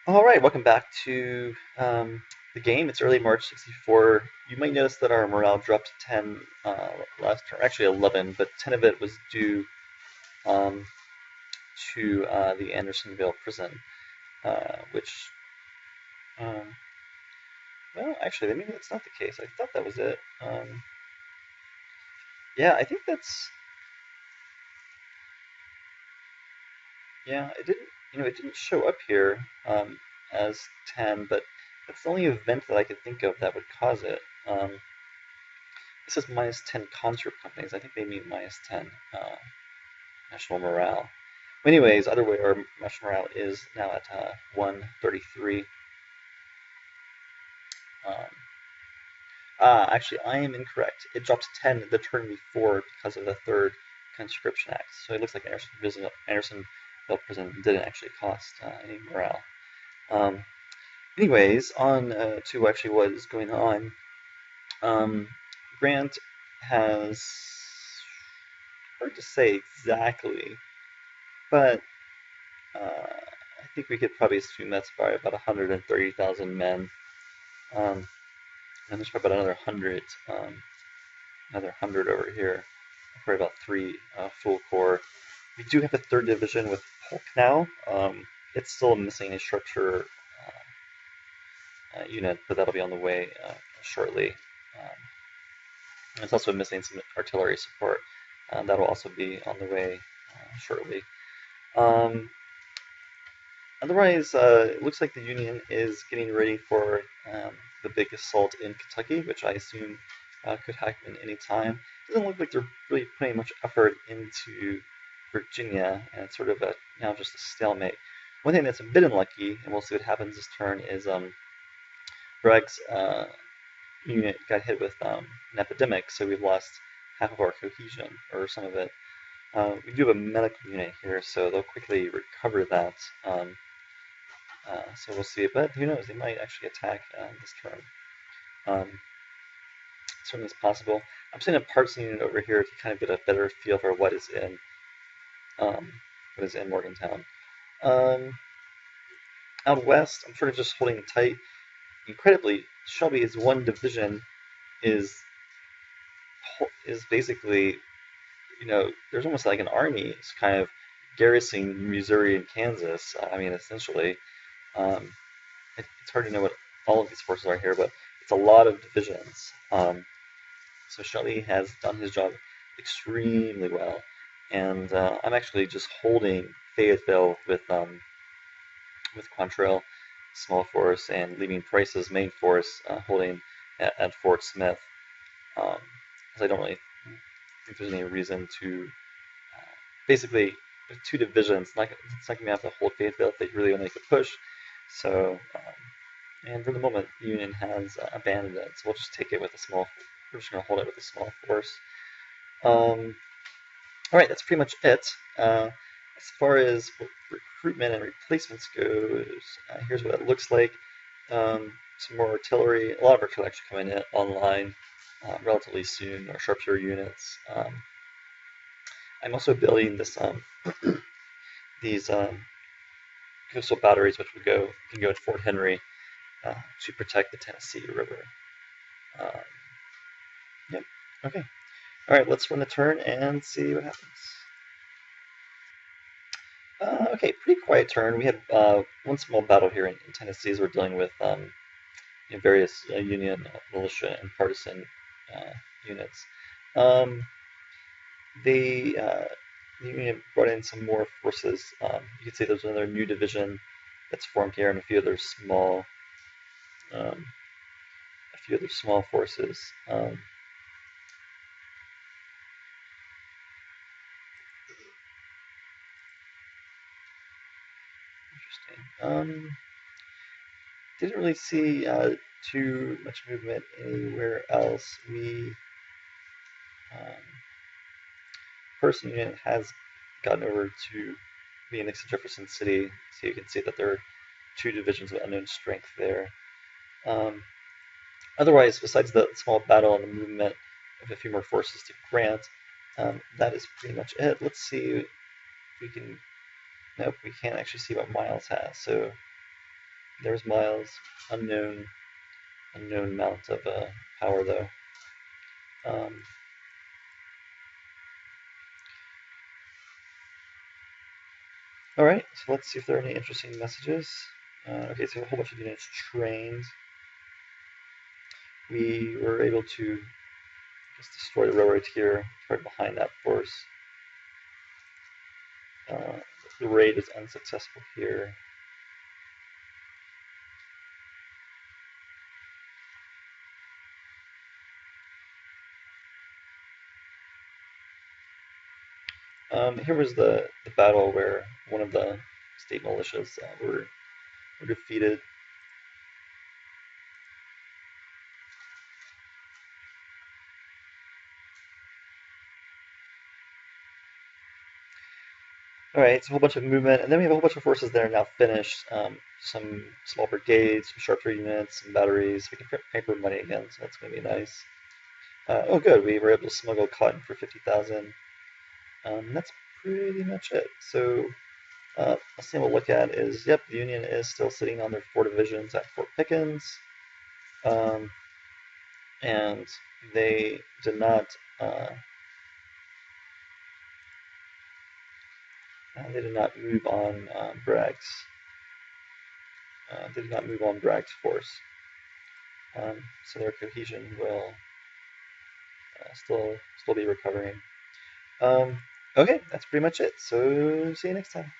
All right, welcome back to the game. It's early March 64. You might notice that our morale dropped to 10 last turn, actually 11, but 10 of it was due um, to the Andersonville prison, which, um, well, actually, maybe that's not the case. I thought that was it. Yeah, I think that's, yeah, it didn't show up here as 10, but that's the only event that I could think of that would cause it. It says minus 10 concert companies. I think they mean minus 10 national morale. Anyways, either way, our national morale is now at 133. Um, actually, I am incorrect. It dropped 10 the turn before because of the third conscription act. So it looks like Andersonville prison didn't actually cost any morale. Um, anyways, on to actually what is going on. Um, Grant has hard to say exactly, but I think we could probably assume that's by about 130,000 men. Um, and there's probably about another 100 over here. Probably about three full corps. We do have a third division with Polk now. It's still missing a structure unit, but that'll be on the way shortly. It's also missing some artillery support. That'll also be on the way shortly. Um, Otherwise, it looks like the Union is getting ready for the big assault in Kentucky, which I assume could happen any time. It doesn't look like they're really putting much effort into Virginia, and it's sort of now just a stalemate. One thing that's a bit unlucky, and we'll see what happens this turn, is Bragg's unit got hit with an epidemic, so we've lost half of our cohesion, or some of it. We do have a medical unit here, so they'll quickly recover that. So we'll see, but who knows? They might actually attack this turn. Um, Certainly it's possible. I'm sending a parts unit over here to kind of get a better feel for um, what is in Morgantown. Um, Out west, I'm sort of just holding tight. Incredibly, Shelby's one division is is basically, there's almost like an army. It's kind of garrisoning Missouri and Kansas. I mean, essentially. Um, it's hard to know what all of these forces are here, but it's a lot of divisions. So Shelley has done his job extremely well, and I'm actually just holding Fayetteville with Quantrill, small force, and leaving Price's main force holding at Fort Smith, because I don't really think there's any reason to. Basically, with two divisions, it's not going to have to hold Fayetteville if they really want to make a push. So, and for the moment, the Union has abandoned it, so we'll just take it with a small. We're just going to hold it with a small force. All right, that's pretty much it. As far as recruitment and replacements goes, here's what it looks like. Some more artillery. A lot of artillery actually coming in online relatively soon, or sharpshooter units. I'm also building these coastal batteries, which can go at Fort Henry to protect the Tennessee River. Um, yep. Okay. All right. Let's run the turn and see what happens. Okay, pretty quiet turn. We had one small battle here in Tennessee as we're dealing with various Union militia and partisan units. Um, the Union brought in some more forces. You can see there's another new division that's formed here, and um, a few other small forces. Interesting. Didn't really see too much movement anywhere else. Um, First unit has gotten over to being next to Jefferson City, so you can see that there are two divisions of unknown strength there. Um, Otherwise, besides the small battle and the movement of a few more forces to Grant, that is pretty much it. Let's see if we can. Nope, we can't actually see what Miles has. So There's Miles, unknown amount of power though. All right, so let's see if there are any interesting messages. Okay, so a whole bunch of units trained. We were able to just destroy the railroad here, right behind that force. The raid is unsuccessful here. Here was the battle where one of the state militias were defeated. All right, it's a whole bunch of movement, and then we have a whole bunch of forces that are now finished. Some small brigades, some sharpshooter units, some batteries. We can print paper money again, so that's going to be nice. Oh, good, we were able to smuggle cotton for 50,000. That's pretty much it. So, last thing we'll look at is, yep, the Union is still sitting on their 4 divisions at Fort Pickens, and they did not. They did not move on Bragg's. They did not move on Bragg's force, so their cohesion will still be recovering. Okay, that's pretty much it. So see you next time.